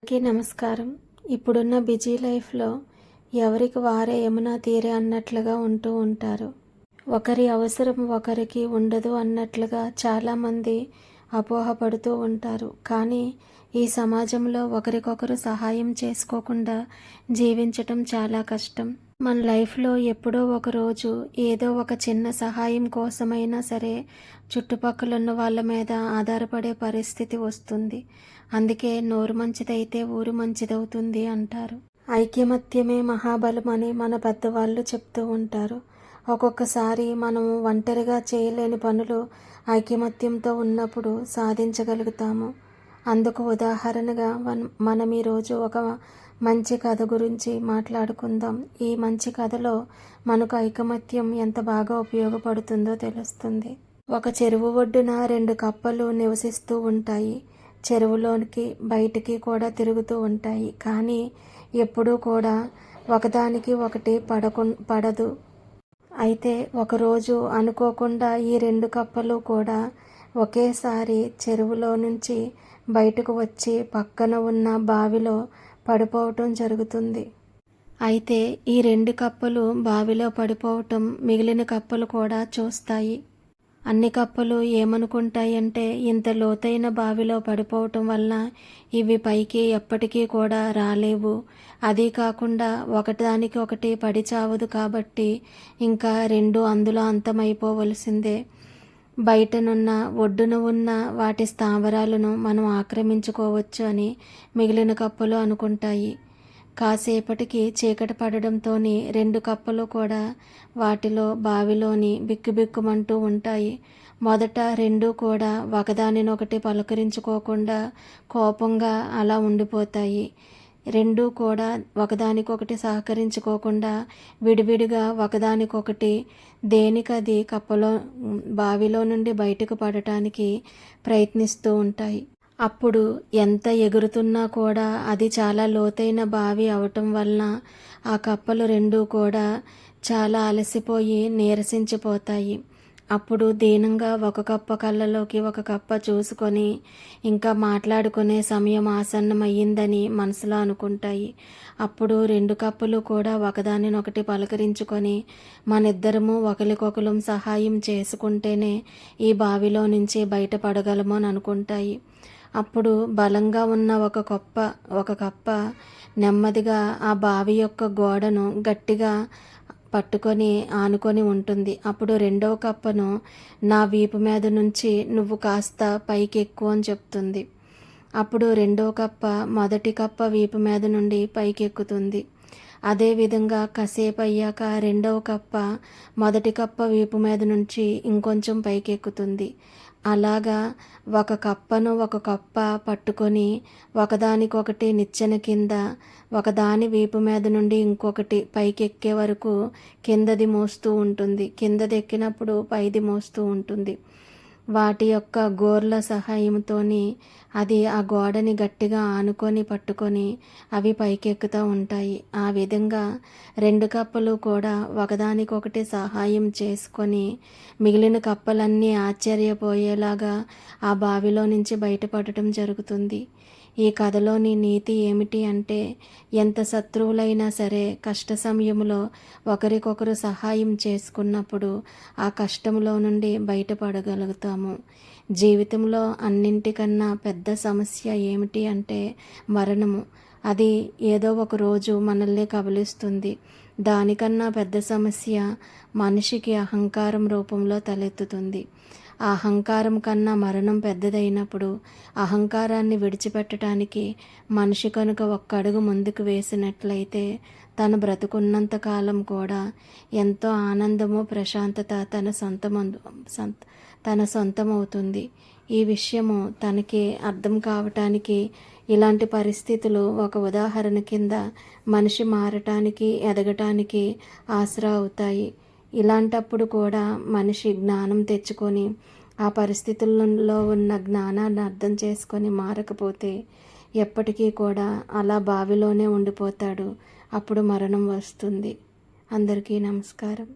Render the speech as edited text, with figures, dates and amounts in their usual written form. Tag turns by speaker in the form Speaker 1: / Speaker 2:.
Speaker 1: అందరికీ నమస్కారం. ఇప్పుడున్న బిజీ లైఫ్లో ఎవరికి వారే యమునా తీరే అన్నట్లుగా ఉంటూ ఉంటారు. ఒకరి అవసరం ఒకరికి ఉండదు అన్నట్లుగా చాలామంది అపోహపడుతూ ఉంటారు. కానీ ఈ సమాజంలో ఒకరికొకరు సహాయం చేసుకోకుండా జీవించటం చాలా కష్టం. మన లైఫ్లో ఎప్పుడో ఒకరోజు ఏదో ఒక చిన్న సహాయం కోసమైనా సరే చుట్టుపక్కల ఉన్న వాళ్ళ మీద ఆధారపడే పరిస్థితి వస్తుంది. అందుకే నోరు మంచిదైతే ఊరు మంచిదవుతుంది అంటారు. ఐకమత్యమే మహాబలం అని మన పెద్దవాళ్ళు చెప్తూ ఉంటారు. ఒక్కొక్కసారి మనం ఒంటరిగా చేయలేని పనులు ఐకమత్యంతో ఉన్నప్పుడు సాధించగలుగుతాము. అందుకు ఉదాహరణగా మనం ఈరోజు ఒక మంచి కథ గురించి మాట్లాడుకుందాం. ఈ మంచి కథలో మనకు ఐకమత్యం ఎంత బాగా ఉపయోగపడుతుందో తెలుస్తుంది. ఒక చెరువు ఒడ్డున 2 కప్పలు నివసిస్తూ ఉంటాయి. చెరువులోనికి బయటికి కూడా తిరుగుతూ ఉంటాయి. కానీ ఎప్పుడూ కూడా ఒకదానికి ఒకటి పడదు. అయితే ఒకరోజు అనుకోకుండా ఈ 2 కప్పలు కూడా ఒకేసారి చెరువులో నుంచి బయటకు వచ్చి పక్కన ఉన్న బావిలో పడిపోవటం జరుగుతుంది. అయితే ఈ 2 కప్పలు బావిలో పడిపోవటం మిగిలిన కప్పలు కూడా చూస్తాయి. అన్ని కప్పలు ఏమనుకుంటాయంటే ఇంత లోతైన బావిలో పడిపోవటం వల్ల ఇవి పైకి ఎప్పటికీ కూడా రాలేవు, అదీ కాకుండా ఒకదానికి ఒకటి పడి చావదు కాబట్టి ఇంకా 2 అందులో అంతమైపోవలసిందే. బయటనున్న ఒడ్డున ఉన్న వాటి స్థావరాలను మనం ఆక్రమించుకోవచ్చు అని మిగిలిన కప్పలు అనుకుంటాయి. కాసేపటికి చీకటి పడడంతోని 2 కప్పలు కూడా వాటిలో బావిలోని బిక్కుబిక్కుమంటూ ఉంటాయి. మొదట 2 కూడా ఒకదానినొకటి పలకరించుకోకుండా కోపంగా అలా ఉండిపోతాయి. 2 కూడా ఒకదానికొకటి సహకరించుకోకుండా విడివిడిగా ఒకదానికొకటి దేనికది బావిలో నుండి బయటకు పడటానికి ప్రయత్నిస్తూ ఉంటాయి. అప్పుడు ఎంత ఎగురుతున్నా కూడా అది చాలా లోతైన బావి అవటం వలన ఆ కప్పలు 2 కూడా చాలా అలసిపోయి నీరసించిపోతాయి. అప్పుడు దీనంగా ఒక కప్ప కళ్ళలోకి ఒక కప్ప చూసుకొని ఇంకా మాట్లాడుకునే సమయం ఆసన్నమయ్యిందని మనసులో అనుకుంటాయి. అప్పుడు 2 కప్పలు కూడా ఒకదానినొకటి పలకరించుకొని మనిద్దరము ఒకరికొకరం సహాయం చేసుకుంటేనే ఈ బావిలో నుంచి బయటపడగలము అని అనుకుంటాయి. అప్పుడు బలంగా ఉన్న ఒక కప్ప నెమ్మదిగా ఆ బావి యొక్క గోడను గట్టిగా పట్టుకొని ఆనుకొని ఉంటుంది. అప్పుడు 2వ కప్పను నా వీపు మీద నుంచి నువ్వు కాస్త పైకి ఎక్కువ అని చెప్తుంది. అప్పుడు 2వ కప్ప మొదటి కప్ప వీపు మీద నుండి పైకి ఎక్కుతుంది. అదేవిధంగా కాసేపు అయ్యాక 2వ కప్ప మొదటి కప్ప వీపు మీద నుంచి ఇంకొంచెం పైకి ఎక్కుతుంది. అలాగా ఒక కప్ప పట్టుకొని ఒకదానికొకటి నిచ్చెన కింద ఒకదాని వీపు మీద నుండి ఇంకొకటి పైకెక్కే వరకు కిందది మోస్తూ ఉంటుంది. కిందది ఎక్కినప్పుడు పైది మోస్తూ ఉంటుంది. వాటి యొక్క గోర్ల సహాయంతో అది ఆ గోడని గట్టిగా ఆనుకొని పట్టుకొని అవి పైకెక్కుతూ ఉంటాయి. ఆ విధంగా 2 కప్పలు కూడా ఒకదానికొకటి సహాయం చేసుకొని మిగిలిన కప్పలన్నీ ఆశ్చర్యపోయేలాగా ఆ బావిలో నుంచి బయటపడటం జరుగుతుంది. ఈ కథలోని నీతి ఏమిటి అంటే ఎంత శత్రువులైనా సరే కష్ట సమయంలో ఒకరికొకరు సహాయం చేసుకున్నప్పుడు ఆ కష్టంలో నుండి బయటపడగలుగుతాము. జీవితంలో అన్నింటికన్నా పెద్ద సమస్య ఏమిటి అంటే మరణము. అది ఏదో ఒక రోజు మనల్ని కబలిస్తుంది. దానికన్నా పెద్ద సమస్య మనిషికి అహంకారం రూపంలో తలెత్తుతుంది. ఆ అహంకారం కన్నా మరణం పెద్దదైనప్పుడు అహంకారాన్ని విడిచిపెట్టడానికి మనిషి కనుక ఒక్క అడుగు ముందుకు వేసినట్లయితే తను బ్రతుకున్నంత కాలం కూడా ఎంతో ఆనందము, ప్రశాంతత తన సొంతమవుతుంది. ఈ విషయము తనకి అర్థం కావటానికి ఇలాంటి పరిస్థితులు ఒక ఉదాహరణ కింద మనిషి మారటానికి, ఎదగటానికి ఆసరా అవుతాయి. ఇలాంటప్పుడు కూడా మనిషి జ్ఞానం తెచ్చుకొని ఆ పరిస్థితుల్లో ఉన్న జ్ఞానాన్ని అర్థం చేసుకొని మారకపోతే ఎప్పటికీ కూడా అలా బావిలోనే ఉండిపోతాడు. అప్పుడు మరణం వస్తుంది. అందరికీ నమస్కారం.